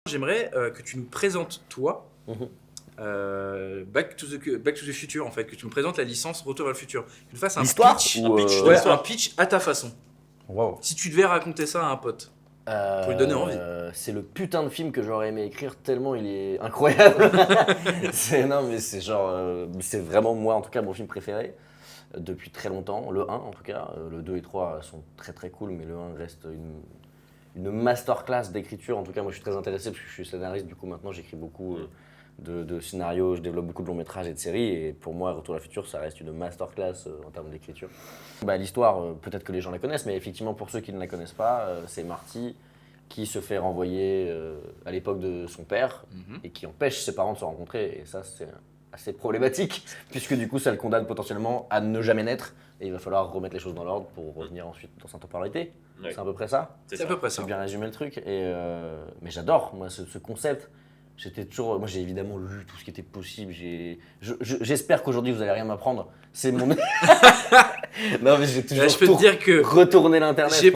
J'aimerais que tu nous présentes, toi, Back to the Future, en fait, que tu nous présentes la licence Retour vers le futur. Que tu nous fasses un L'histoire pitch, ou, un pitch à ta façon. Wow. Si tu devais raconter ça à un pote, pour lui donner envie. C'est le putain de film que j'aurais aimé écrire tellement il est incroyable. Non mais c'est genre, c'est vraiment moi en tout cas mon film préféré depuis très longtemps. Le 1 en tout cas, le 2 et 3 sont très très cool, mais le 1 reste une masterclass d'écriture. En tout cas moi je suis très intéressé parce que je suis scénariste, du coup maintenant j'écris beaucoup de scénarios, je développe beaucoup de longs métrages et de séries, et pour moi Retour vers le futur ça reste une masterclass en termes d'écriture. L'histoire, peut-être que les gens la connaissent, mais effectivement pour ceux qui ne la connaissent pas, c'est Marty qui se fait renvoyer à l'époque de son père et qui empêche ses parents de se rencontrer, et ça c'est assez problématique puisque du coup ça le condamne potentiellement à ne jamais naître, et il va falloir remettre les choses dans l'ordre pour revenir ensuite dans sa temporalité. Ouais. C'est à peu près ça. C'est à peu près ça. C'est bien résumé le truc, mais j'adore moi ce concept. Moi j'ai évidemment lu tout ce qui était possible. J'espère qu'aujourd'hui vous allez rien m'apprendre. C'est mon. Non mais j'ai toujours je peux te dire que retourné l'internet. J'ai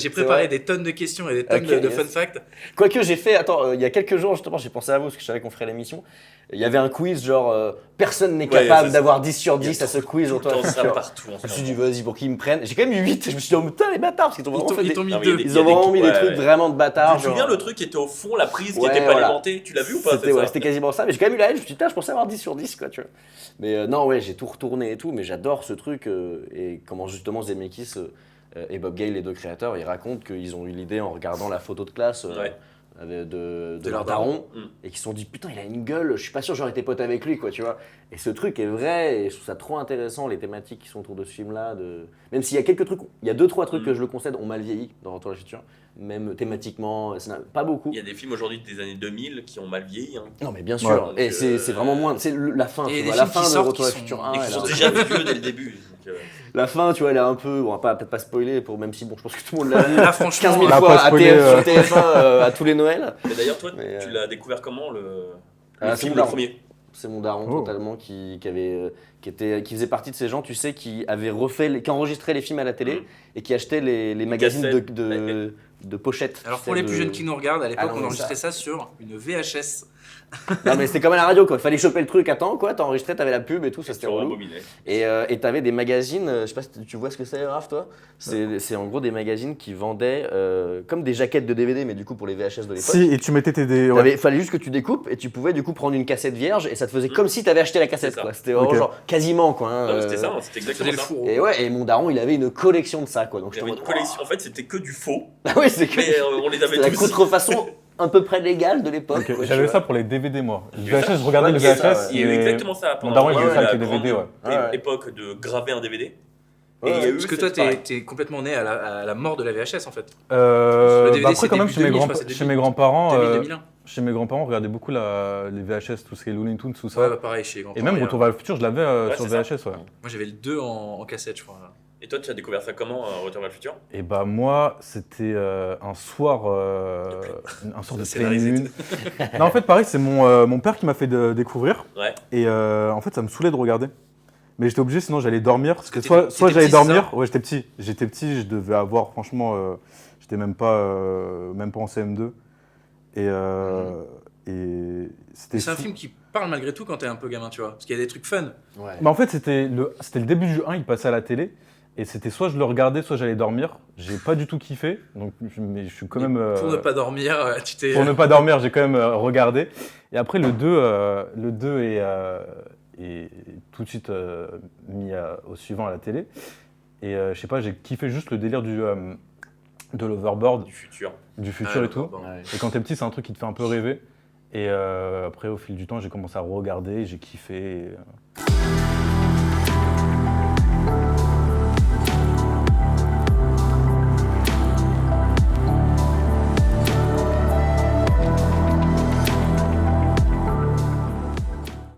préparé des tonnes de questions et des tonnes de fun facts. Quoique j'ai fait, il y a quelques jours justement, j'ai pensé à vous parce que je savais qu'on ferait l'émission. Il y avait un quiz genre personne n'est capable d'avoir 10 sur 10 à ce quiz. Partout. Je me suis dit vas-y pour qu'ils me prennent. J'ai quand même eu 8. Je me suis dit oh putain les bâtards parce qu'ils ont vraiment mis 2. Ils ont vraiment mis des trucs vraiment de bâtards. Tu te souviens le truc qui était au fond, la prise qui était pas alimentée, tu l'as vu ou pas? C'était quasiment ça, mais j'ai quand même eu la haine. Je me suis dit je pensais avoir 10 sur 10 quoi tu vois. Mais non ouais j'ai tout retourné et tout, mais j'adore ce truc et comment justement Zemeckis et Bob Gale, les deux créateurs, ils racontent qu'ils ont eu l'idée en regardant la photo de classe de leur daron et qu'ils se sont dit putain il a une gueule, je suis pas sûr j'aurais été pote avec lui quoi tu vois. Et ce truc est vrai et je trouve ça trop intéressant, les thématiques qui sont autour de ce film là, même s'il y a quelques trucs, il y a 2-3 trucs que je le concède ont mal vieilli dans Retour vers le futur, même thématiquement, pas beaucoup. Il y a des films aujourd'hui des années 2000 qui ont mal vieilli Non mais bien sûr, et c'est vraiment moins, c'est la fin, tu vois, la fin de Retour vers le futur 1 et qui sont déjà vieux dès le début. La fin, tu vois, elle est un peu. On va peut-être pas spoiler, même si, bon, je pense que tout le monde l'a vu 15 000 fois sur TF1 à tous les Noëls. Mais d'ailleurs, toi, tu l'as découvert comment le film, le premier? C'est mon daron, totalement, qui faisait partie de ces gens, tu sais, qui enregistraient les films à la télé et qui achetaient les magazines de pochettes. Alors, pour les plus jeunes qui nous regardent, à l'époque, on enregistrait ça sur une VHS. Non mais c'était comme à la radio quoi, il fallait choper le truc à temps quoi, t'enregistrais, t'avais la pub et tout, ça c'était relou. Et t'avais des magazines, je sais pas si tu vois ce que c'est Raph toi, c'est en gros des magazines qui vendaient comme des jaquettes de DVD mais du coup pour les VHS de l'époque. Si, et tu mettais fallait juste que tu découpes et tu pouvais du coup prendre une cassette vierge et ça te faisait comme si t'avais acheté la cassette quoi, c'était vraiment genre quasiment quoi. C'était ça, c'était exactement ça. Et mon daron il avait une collection de ça quoi. Donc il y avait une collection, en fait c'était que du faux. Ah oui c'est que on les avait tous. La contrefaçon à peu près légale de l'époque. Okay. J'avais ça pour les DVD moi. VHS, je regardais le VHS. Il y a eu exactement ça pendant mon daron il avait ça avec les DVD l'époque de graver un DVD. Parce que toi t'es complètement né à la mort de la VHS en fait. Après quand même chez mes grands-parents, 2000-2001. Chez mes grands-parents on regardait beaucoup les VHS, tout ce qui est Looney Tunes, tout ça. Ouais pareil chez les grands-parents. Et même Retour vers le futur je l'avais sur VHS Moi j'avais le 2 en cassette je crois. Et toi, tu as découvert ça comment, Retour vers le futur? Et moi, c'était un soir de pleine lune. Non, en fait, pareil, c'est mon père qui m'a fait découvrir. Ouais. Et en fait, ça me saoulait de regarder. Mais j'étais obligé, sinon j'allais dormir. Parce que soit j'allais dormir. Ouais, j'étais petit. Je devais avoir, franchement, j'étais même pas en CM2. Et c'était. C'est un film qui parle malgré tout quand t'es un peu gamin, tu vois. Parce qu'il y a des trucs fun. Ouais. Mais en fait, c'était le début du 1, il passait à la télé. Et c'était soit je le regardais, soit j'allais dormir. J'ai pas du tout kiffé, mais je suis quand même... Pour ne pas dormir, tu t'es... Pour ne pas dormir, j'ai quand même regardé. Et après, le 2 est tout de suite mis au suivant à la télé. Et je sais pas, j'ai kiffé juste le délire de l'overboard. Du futur et tout. Ouais. Et quand t'es petit, c'est un truc qui te fait un peu rêver. Et après, au fil du temps, j'ai commencé à regarder, j'ai kiffé.